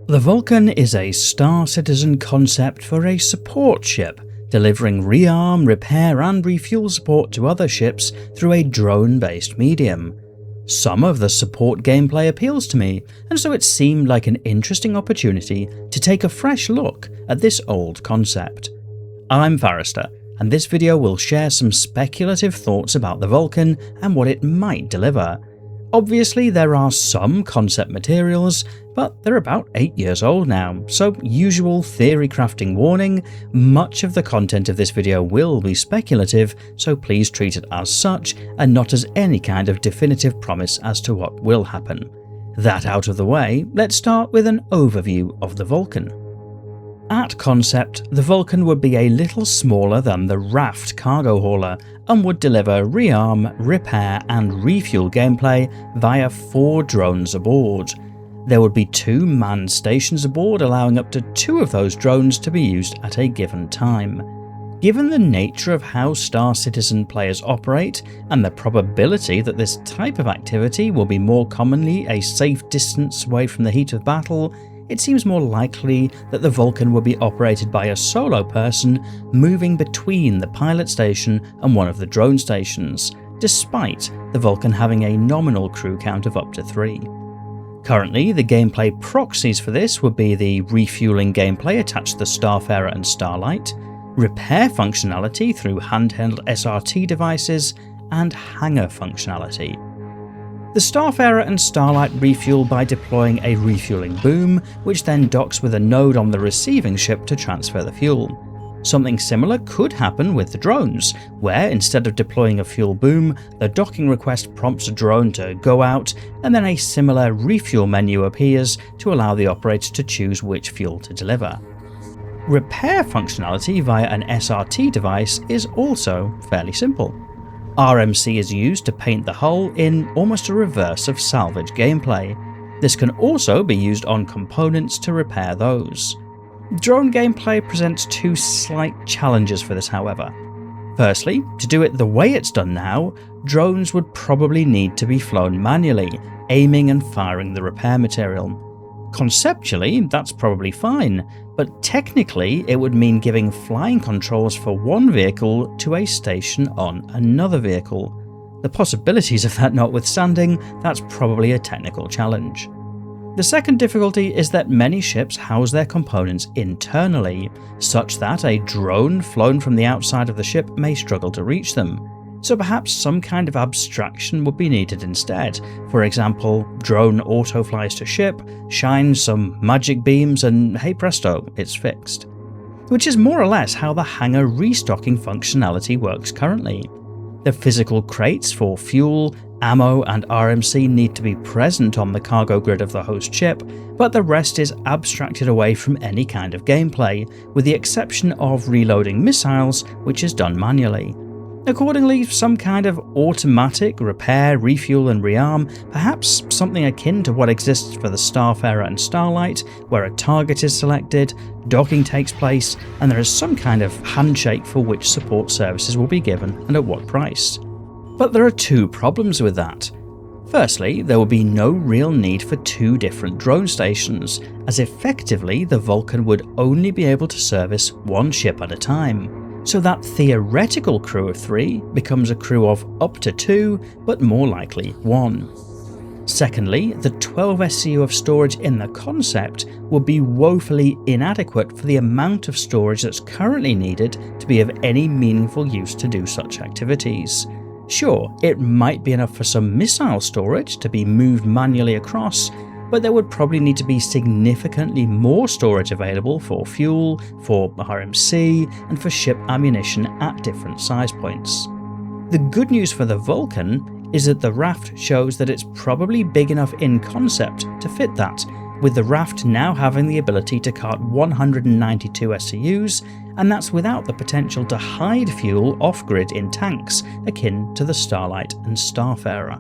The Vulcan is a Star Citizen concept for a support ship, delivering rearm, repair and refuel support to other ships through a drone-based medium. Some of the support gameplay appeals to me, and so it seemed like an interesting opportunity to take a fresh look at this old concept. I'm Forrester, and this video will share some speculative thoughts about the Vulcan and what it might deliver. Obviously there are some concept materials, but they're about 8 years old now, so usual theory crafting warning, much of the content of this video will be speculative, so please treat it as such and not as any kind of definitive promise as to what will happen. That out of the way, let's start with an overview of the Vulcan. At concept, the Vulcan would be a little smaller than the Raft cargo hauler and would deliver rearm, repair and refuel gameplay via 4 drones aboard. There would be 2 manned stations aboard, allowing up to 2 of those drones to be used at a given time. Given the nature of how Star Citizen players operate and the probability that this type of activity will be more commonly a safe distance away from the heat of battle, it seems more likely that the Vulcan will be operated by a solo person moving between the pilot station and one of the drone stations, despite the Vulcan having a nominal crew count of up to 3. Currently, the gameplay proxies for this would be the refueling gameplay attached to the Starfarer and Starlight, repair functionality through handheld SRT devices, and hangar functionality. The Starfarer and Starlight refuel by deploying a refueling boom, which then docks with a node on the receiving ship to transfer the fuel. Something similar could happen with the drones, where instead of deploying a fuel boom, the docking request prompts a drone to go out, and then a similar refuel menu appears to allow the operator to choose which fuel to deliver. Repair functionality via an SRT device is also fairly simple. RMC is used to paint the hull in almost a reverse of salvage gameplay. This can also be used on components to repair those. Drone gameplay presents 2 slight challenges for this, however. Firstly, to do it the way it's done now, drones would probably need to be flown manually, aiming and firing the repair material. Conceptually, that's probably fine, but technically it would mean giving flying controls for one vehicle to a station on another vehicle. The possibilities of that notwithstanding, that's probably a technical challenge. The second difficulty is that many ships house their components internally, such that a drone flown from the outside of the ship may struggle to reach them. So perhaps some kind of abstraction would be needed instead. For example, drone auto-flies to ship, shines some magic beams and hey presto, it's fixed. Which is more or less how the hangar restocking functionality works currently. The physical crates for fuel, ammo and RMC need to be present on the cargo grid of the host ship, but the rest is abstracted away from any kind of gameplay, with the exception of reloading missiles, which is done manually. Accordingly, some kind of automatic repair, refuel and rearm, perhaps something akin to what exists for the Starfarer and Starlight, where a target is selected, docking takes place, and there is some kind of handshake for which support services will be given and at what price. But there are 2 problems with that. Firstly, there will be no real need for 2 different drone stations, as effectively the Vulcan would only be able to service one ship at a time. So that theoretical crew of 3 becomes a crew of up to 2, but more likely 1. Secondly, the 12 SCU of storage in the concept would be woefully inadequate for the amount of storage that's currently needed to be of any meaningful use to do such activities. Sure, it might be enough for some missile storage to be moved manually across, but there would probably need to be significantly more storage available for fuel, for RMC, and for ship ammunition at different size points. The good news for the Vulcan is that the Raft shows that it's probably big enough in concept to fit that, with the Raft now having the ability to cart 192 SCUs, and that's without the potential to hide fuel off-grid in tanks, akin to the Starlight and Starfarer.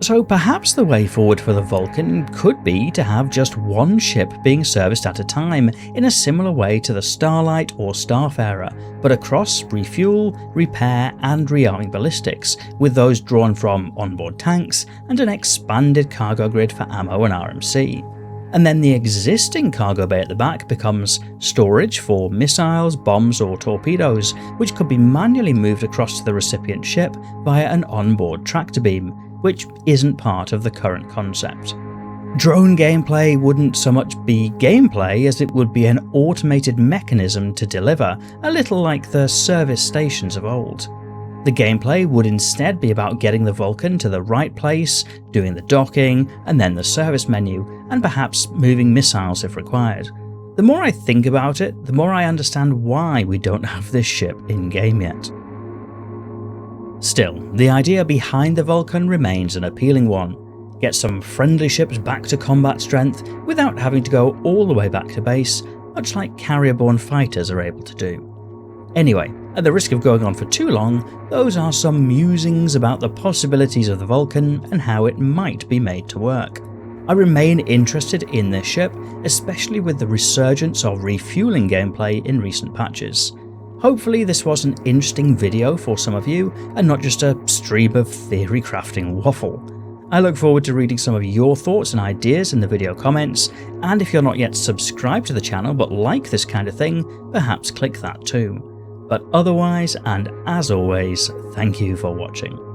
So perhaps the way forward for the Vulcan could be to have just one ship being serviced at a time in a similar way to the Starlight or Starfarer, but across refuel, repair and rearming ballistics, with those drawn from onboard tanks and an expanded cargo grid for ammo and RMC. and then the existing cargo bay at the back becomes storage for missiles, bombs or torpedoes, which could be manually moved across to the recipient ship via an onboard tractor beam, which isn't part of the current concept. Drone gameplay wouldn't so much be gameplay as it would be an automated mechanism to deliver, a little like the service stations of old. The gameplay would instead be about getting the Vulcan to the right place, doing the docking, and then the service menu, and perhaps moving missiles if required. The more I think about it, the more I understand why we don't have this ship in-game yet. Still, the idea behind the Vulcan remains an appealing one. Get some friendly ships back to combat strength without having to go all the way back to base, much like carrier-borne fighters are able to do. Anyway, at the risk of going on for too long, those are some musings about the possibilities of the Vulcan and how it might be made to work. I remain interested in this ship, especially with the resurgence of refueling gameplay in recent patches. Hopefully this was an interesting video for some of you, and not just a stream of theory crafting waffle. I look forward to reading some of your thoughts and ideas in the video comments, and if you're not yet subscribed to the channel but like this kind of thing, perhaps click that too. But otherwise, and as always, thank you for watching.